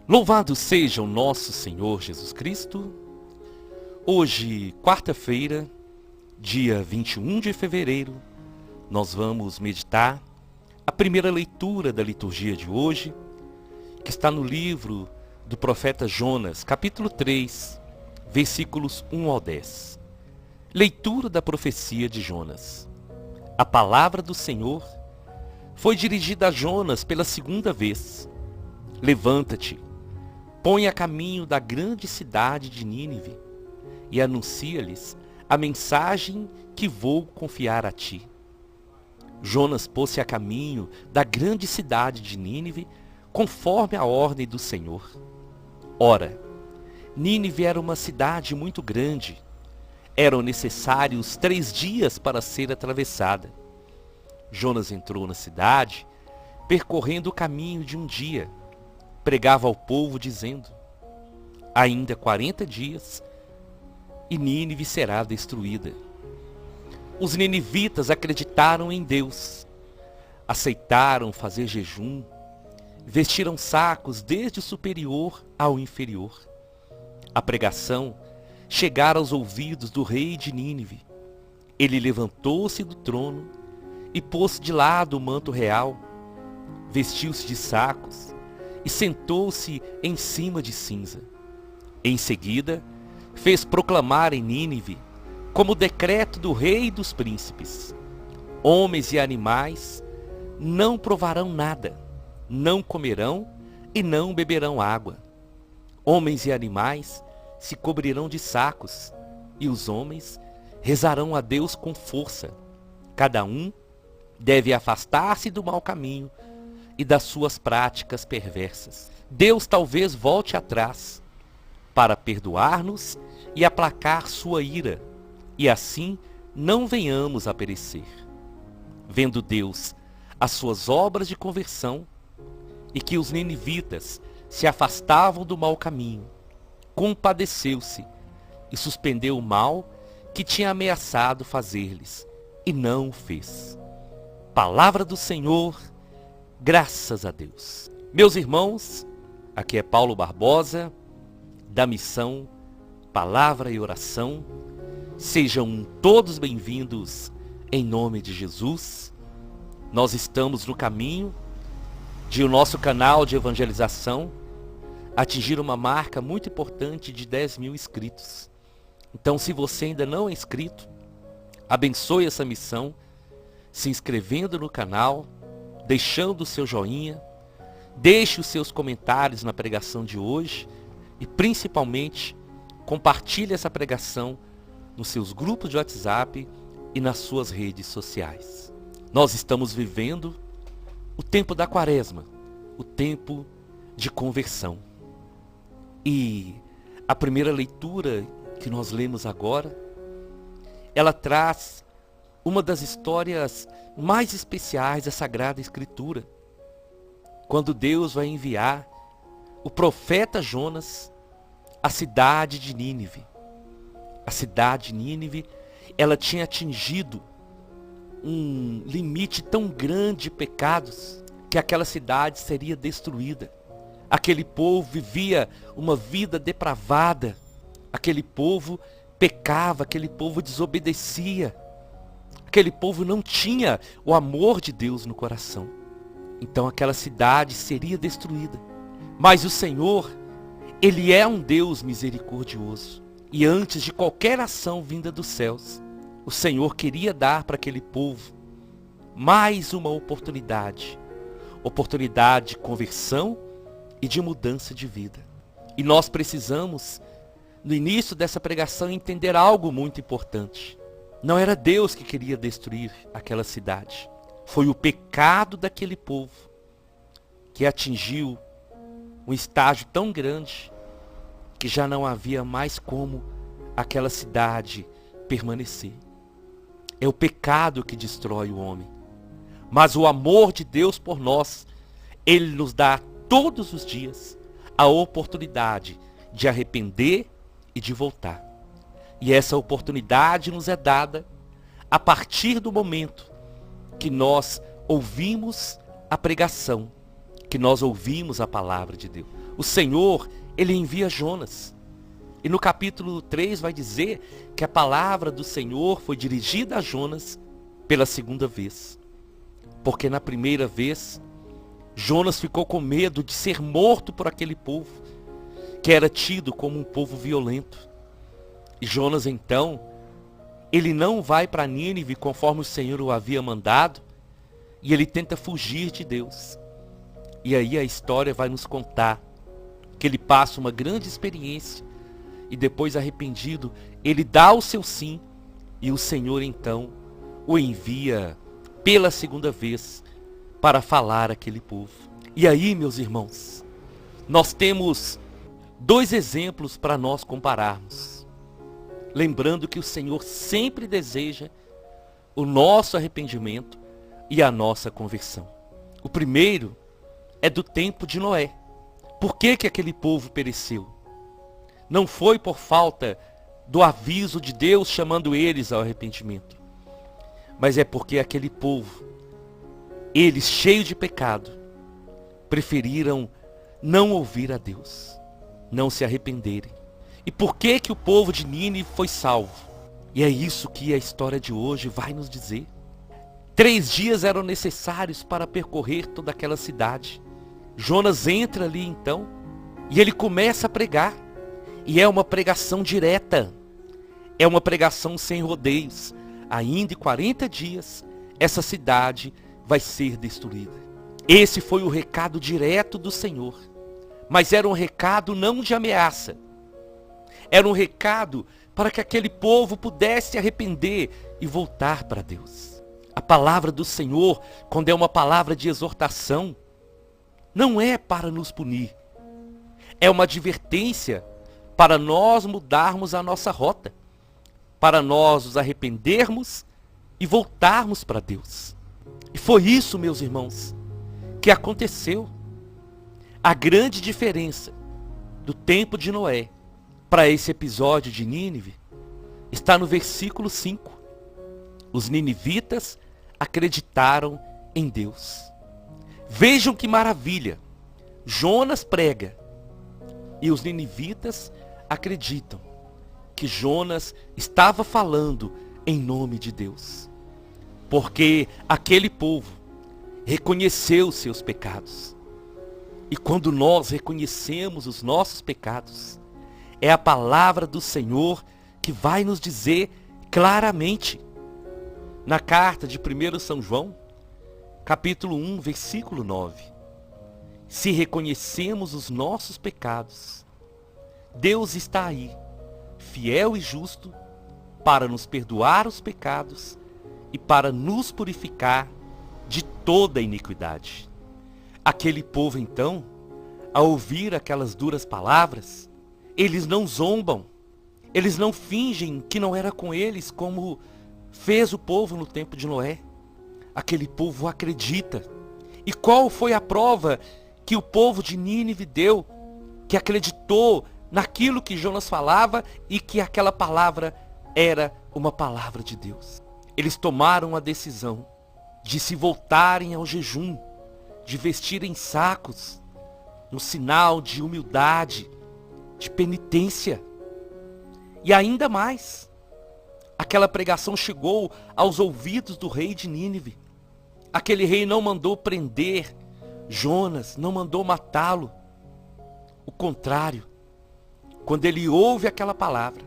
Louvado seja o nosso Senhor Jesus Cristo. Hoje, quarta-feira, dia 21 de fevereiro, nós vamos meditar a primeira leitura da liturgia de hoje, que está no livro do profeta Jonas, capítulo 3, versículos 1 ao 10. Leitura da profecia de Jonas. A palavra do Senhor foi dirigida a Jonas pela segunda vez. Levanta-te, põe a caminho da grande cidade de Nínive e anuncia-lhes a mensagem que vou confiar a ti. Jonas pôs-se a caminho da grande cidade de Nínive, conforme a ordem do Senhor. Ora, Nínive era uma cidade muito grande. Eram necessários 3 dias para ser atravessada. Jonas entrou na cidade, percorrendo o caminho de um dia. Pregava ao povo, dizendo: ainda 40 dias e Nínive será destruída. Os ninivitas acreditaram em Deus, aceitaram fazer jejum, vestiram sacos desde o superior ao inferior. A pregação chegara aos ouvidos do rei de Nínive. Ele levantou-se do trono e pôs de lado o manto real, vestiu-se de sacos e sentou-se em cima de cinza. Em seguida, fez proclamar em Nínive, como decreto do rei e dos príncipes: homens e animais não provarão nada, não comerão e não beberão água. Homens e animais se cobrirão de sacos, e os homens rezarão a Deus com força. Cada um deve afastar-se do mau caminho e das suas práticas perversas. Deus talvez volte atrás para perdoar-nos e aplacar sua ira, e assim não venhamos a perecer. Vendo Deus as suas obras de conversão e que os ninivitas se afastavam do mau caminho, compadeceu-se e suspendeu o mal que tinha ameaçado fazer-lhes, e não o fez. Palavra do Senhor, graças a Deus. Meus irmãos, aqui é Paulo Barbosa, da missão Palavra e Oração. Sejam todos bem-vindos em nome de Jesus. Nós estamos no caminho de o nosso canal de evangelização atingir uma marca muito importante de 10.000 inscritos. Então, se você ainda não é inscrito, abençoe essa missão, se inscrevendo no canal, deixando o seu joinha, deixe os seus comentários na pregação de hoje e, principalmente, compartilhe essa pregação nos seus grupos de WhatsApp e nas suas redes sociais. Nós estamos vivendo o tempo da Quaresma, o tempo de conversão. E a primeira leitura que nós lemos agora, ela traz uma das histórias mais especiais da Sagrada Escritura, quando Deus vai enviar o profeta Jonas à cidade de Nínive. A cidade de Nínive, ela tinha atingido um limite tão grande de pecados que aquela cidade seria destruída. Aquele povo vivia uma vida depravada, aquele povo pecava, aquele povo desobedecia, aquele povo não tinha o amor de Deus no coração. Então aquela cidade seria destruída. Mas o Senhor, Ele é um Deus misericordioso. E antes de qualquer ação vinda dos céus, o Senhor queria dar para aquele povo mais uma oportunidade de conversão e de mudança de vida. E nós precisamos, no início dessa pregação, entender algo muito importante. Não era Deus que queria destruir aquela cidade. Foi o pecado daquele povo que atingiu um estágio tão grande que já não havia mais como aquela cidade permanecer. É o pecado que destrói o homem. Mas o amor de Deus por nós, Ele nos dá todos os dias a oportunidade de arrepender e de voltar. E essa oportunidade nos é dada a partir do momento que nós ouvimos a pregação, que nós ouvimos a palavra de Deus. o Senhor, ele envia Jonas. E no capítulo 3 vai dizer que a palavra do Senhor foi dirigida a Jonas pela segunda vez. Porque na primeira vez, Jonas ficou com medo de ser morto por aquele povo, que era tido como um povo violento. E Jonas então, ele não vai para Nínive conforme o Senhor o havia mandado, e ele tenta fugir de Deus. E aí a história vai nos contar que ele passa uma grande experiência, e depois arrependido, ele dá o seu sim, e o Senhor então o envia pela segunda vez para falar àquele povo. E aí, meus irmãos, nós temos dois exemplos para nós compararmos. Lembrando que o Senhor sempre deseja o nosso arrependimento e a nossa conversão. O primeiro é do tempo de Noé. Por que aquele povo pereceu? Não foi por falta do aviso de Deus chamando eles ao arrependimento, mas é porque aquele povo, eles cheios de pecado, preferiram não ouvir a Deus, não se arrependerem. E por que o povo de Nínive foi salvo? E é isso que a história de hoje vai nos dizer. 3 dias eram necessários para percorrer toda aquela cidade. Jonas entra ali então, e ele começa a pregar. E é uma pregação direta. É uma pregação sem rodeios. Ainda em 40 dias, essa cidade vai ser destruída. Esse foi o recado direto do Senhor. Mas era um recado não de ameaça. Era um recado para que aquele povo pudesse se arrepender e voltar para Deus. A palavra do Senhor, quando é uma palavra de exortação, não é para nos punir. É uma advertência para nós mudarmos a nossa rota, para nós nos arrependermos e voltarmos para Deus. E foi isso, meus irmãos, que aconteceu. A grande diferença do tempo de Noé para esse episódio de Nínive está no versículo 5. Os ninivitas acreditaram em Deus. Vejam que maravilha! Jonas prega e os ninivitas acreditam que Jonas estava falando em nome de Deus. Porque aquele povo reconheceu os seus pecados. E quando nós reconhecemos os nossos pecados, é a palavra do Senhor que vai nos dizer claramente. Na carta de 1 São João, capítulo 1, versículo 9. Se reconhecemos os nossos pecados, Deus está aí, fiel e justo, para nos perdoar os pecados e para nos purificar de toda iniquidade. Aquele povo então, ao ouvir aquelas duras palavras, eles não zombam, eles não fingem que não era com eles como fez o povo no tempo de Noé. Aquele povo acredita. E qual foi a prova que o povo de Nínive deu, que acreditou naquilo que Jonas falava e que aquela palavra era uma palavra de Deus? Eles tomaram a decisão de se voltarem ao jejum, de vestirem sacos, um sinal de humildade, de penitência. E ainda mais, aquela pregação chegou aos ouvidos do rei de Nínive. Aquele rei não mandou prender Jonas, não mandou matá-lo. O contrário, quando ele ouve aquela palavra,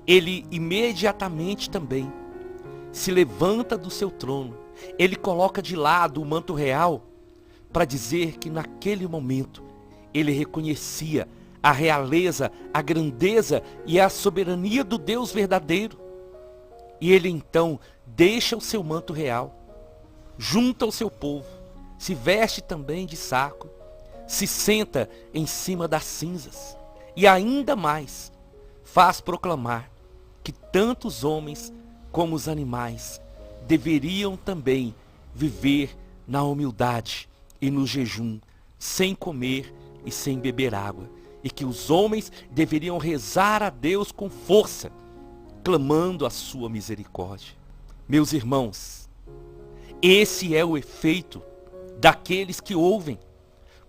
ele imediatamente também se levanta do seu trono. Ele coloca de lado o manto real para dizer que naquele momento ele reconhecia a realeza, a grandeza e a soberania do Deus verdadeiro. E ele então deixa o seu manto real, junta o seu povo, se veste também de saco, se senta em cima das cinzas e ainda mais faz proclamar que tanto os homens como os animais deveriam também viver na humildade e no jejum, sem comer e sem beber água, e que os homens deveriam rezar a Deus com força, clamando a sua misericórdia. Meus irmãos, esse é o efeito daqueles que ouvem,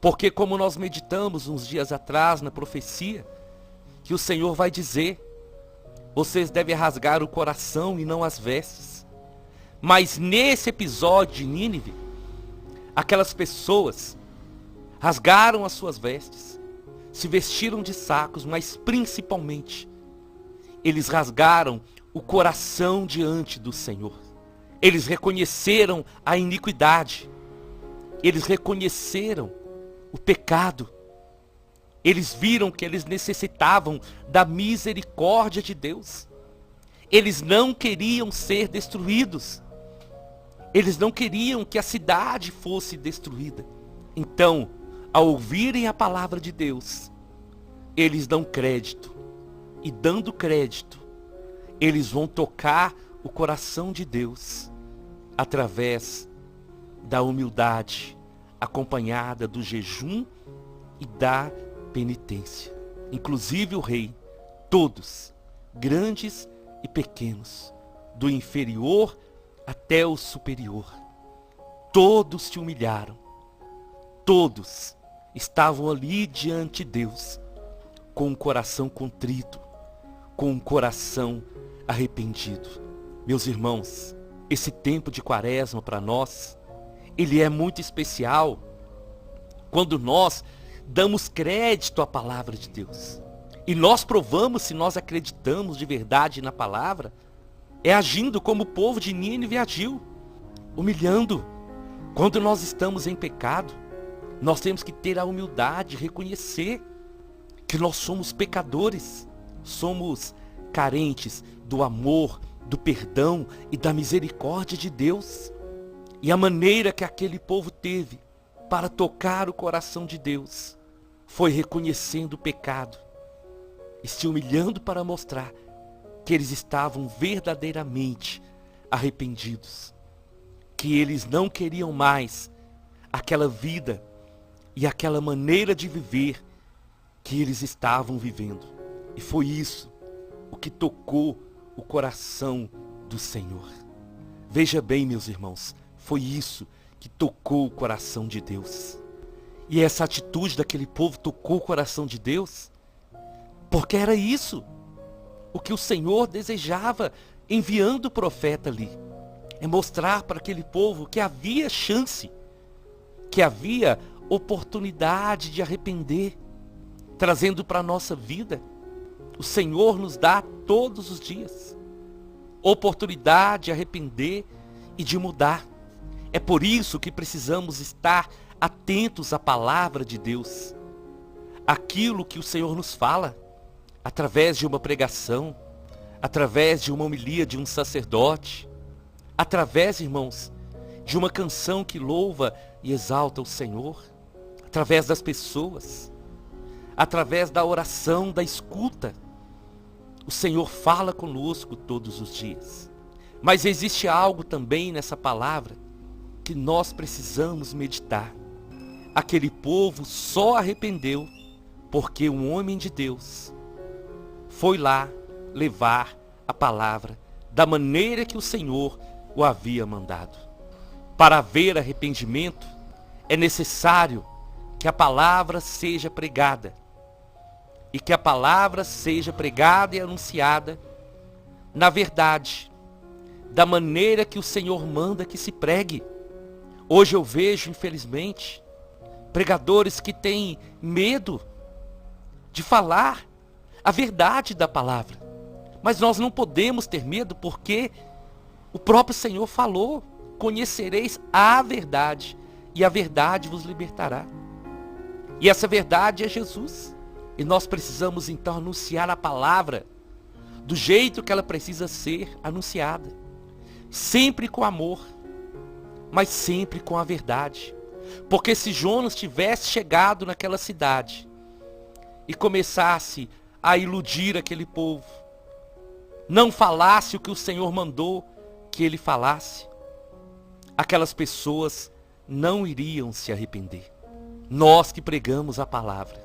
Porque como nós meditamos uns dias atrás na profecia, que o Senhor vai dizer, vocês devem rasgar o coração e não as vestes. Mas nesse episódio de Nínive, aquelas pessoas rasgaram as suas vestes, se vestiram de sacos, mas principalmente, eles rasgaram o coração diante do Senhor. Eles reconheceram a iniquidade, eles reconheceram o pecado, eles viram que eles necessitavam da misericórdia de Deus. Eles não queriam ser destruídos, eles não queriam que a cidade fosse destruída. Então, ao ouvirem a palavra de Deus, eles dão crédito, e dando crédito, eles vão tocar o coração de Deus através da humildade, acompanhada do jejum e da penitência. Inclusive o rei, todos, grandes e pequenos, do inferior até o superior, todos se humilharam, todos estavam ali diante de Deus, com o coração contrito, com o coração arrependido. Meus irmãos, esse tempo de quaresma para nós, ele é muito especial quando nós damos crédito à palavra de Deus. E nós provamos se nós acreditamos de verdade na palavra, é agindo como o povo de Nínive agiu, humilhando. Quando nós estamos em pecado, nós temos que ter a humildade, reconhecer que nós somos pecadores, somos carentes do amor, do perdão e da misericórdia de Deus. E a maneira que aquele povo teve para tocar o coração de Deus foi reconhecendo o pecado e se humilhando para mostrar que eles estavam verdadeiramente arrependidos, que eles não queriam mais aquela vida e aquela maneira de viver que eles estavam vivendo. E foi isso o que tocou o coração do Senhor. Veja bem, meus irmãos, foi isso que tocou o coração de Deus. E essa atitude daquele povo tocou o coração de Deus, porque era isso o que o Senhor desejava enviando o profeta ali. É mostrar para aquele povo que havia chance, que havia oportunidade de arrepender, trazendo para a nossa vida. O Senhor nos dá todos os dias oportunidade de arrepender e de mudar. É por isso que precisamos estar atentos à palavra de Deus, aquilo que o Senhor nos fala, através de uma pregação, através de uma homilia de um sacerdote, através, irmãos, de uma canção que louva e exalta o Senhor, através das pessoas, através da oração, da escuta. O Senhor fala conosco todos os dias. Mas existe algo também nessa palavra que nós precisamos meditar. Aquele povo só arrependeu porque um homem de Deus foi lá levar a palavra da maneira que o Senhor o havia mandado. Para haver arrependimento, é necessário que a palavra seja pregada. E que a palavra seja pregada e anunciada na verdade, da maneira que o Senhor manda que se pregue. Hoje eu vejo, infelizmente, pregadores que têm medo de falar a verdade da palavra. Mas nós não podemos ter medo, porque o próprio Senhor falou: conhecereis a verdade, e a verdade vos libertará. E essa verdade é Jesus. E nós precisamos então anunciar a palavra do jeito que ela precisa ser anunciada. Sempre com amor, mas sempre com a verdade. Porque se Jonas tivesse chegado naquela cidade e começasse a iludir aquele povo, não falasse o que o Senhor mandou que ele falasse, aquelas pessoas não iriam se arrepender. Nós que pregamos a palavra,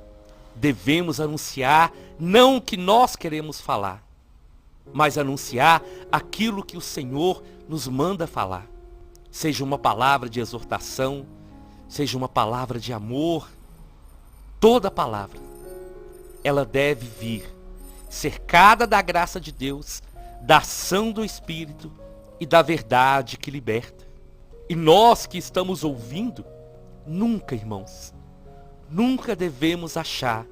devemos anunciar não o que nós queremos falar, mas anunciar aquilo que o Senhor nos manda falar. Seja uma palavra de exortação, seja uma palavra de amor, Toda palavra, ela deve vir cercada da graça de Deus, da ação do Espírito e da verdade que liberta. E nós que estamos ouvindo, nunca, irmãos, nunca devemos achar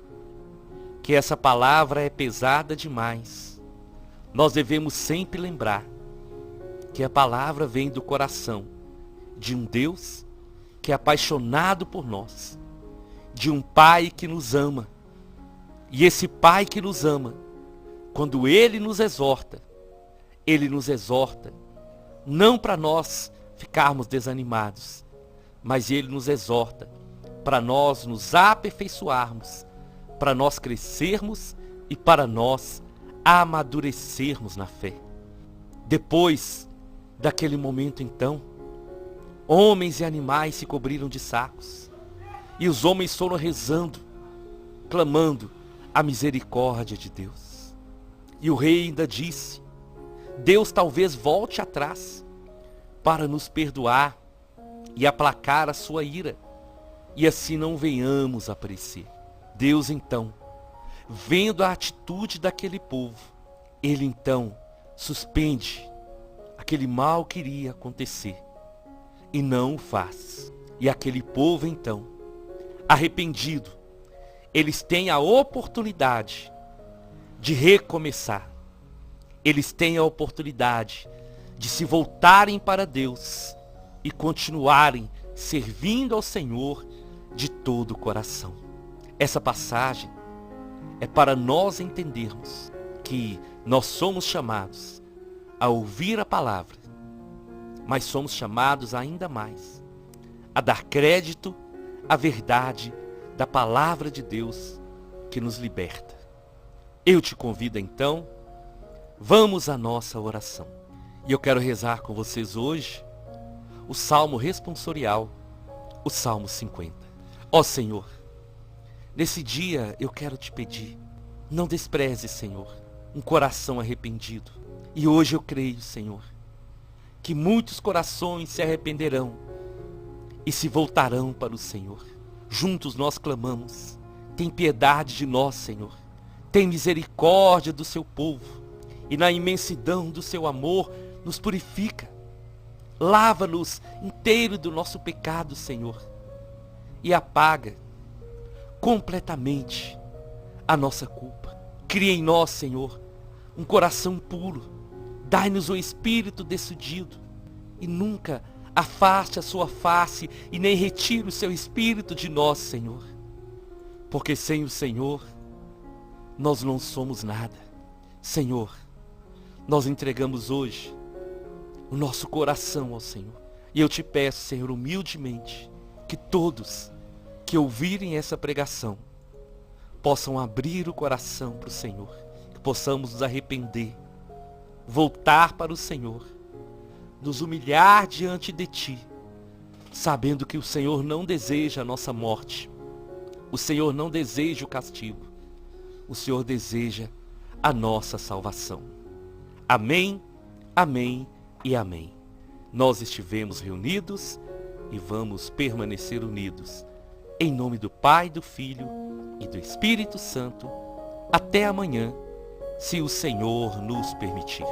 que essa palavra é pesada demais. Nós devemos sempre lembrar que a palavra vem do coração de um Deus que é apaixonado por nós, de um Pai que nos ama. E esse Pai que nos ama, quando Ele nos exorta não para nós ficarmos desanimados, mas Ele nos exorta para nós nos aperfeiçoarmos, para nós crescermos e para nós amadurecermos na fé. Depois daquele momento então, homens e animais se cobriram de sacos, e os homens foram rezando, clamando a misericórdia de Deus. E o rei ainda disse: Deus talvez volte atrás para nos perdoar e aplacar a sua ira, e assim não venhamos a perecer. Deus então, vendo a atitude daquele povo, Ele então suspende aquele mal que iria acontecer e não o faz. E aquele povo então, arrependido, eles têm a oportunidade de recomeçar. Eles têm a oportunidade de se voltarem para Deus e continuarem servindo ao Senhor de todo o coração. Essa passagem é para nós entendermos que nós somos chamados a ouvir a palavra, mas somos chamados ainda mais a dar crédito à verdade da palavra de Deus que nos liberta. Eu te convido então, vamos à nossa oração. E eu quero rezar com vocês hoje o Salmo responsorial, o Salmo 50. Ó Senhor, nesse dia eu quero te pedir, não despreze, Senhor, um coração arrependido. E hoje eu creio, Senhor, que muitos corações se arrependerão e se voltarão para o Senhor. Juntos nós clamamos: tem piedade de nós, Senhor. Tem misericórdia do seu povo. E na imensidão do seu amor, nos purifica. Lava-nos inteiro do nosso pecado, Senhor. E apaga completamente a nossa culpa. Cria em nós, Senhor, um coração puro. Dai-nos o espírito decidido. E nunca afaste a sua face e nem retire o seu espírito de nós, Senhor. Porque sem o Senhor, nós não somos nada. Senhor, nós entregamos hoje o nosso coração ao Senhor. E eu te peço, Senhor, humildemente, que todos que ouvirem essa pregação possam abrir o coração para o Senhor, que possamos nos arrepender, voltar para o Senhor, nos humilhar diante de Ti, sabendo que o Senhor não deseja a nossa morte, o Senhor não deseja o castigo, o Senhor deseja a nossa salvação. Amém, amém e amém. Nós estivemos reunidos e vamos permanecer unidos. Em nome do Pai, do Filho e do Espírito Santo. Até amanhã, se o Senhor nos permitir.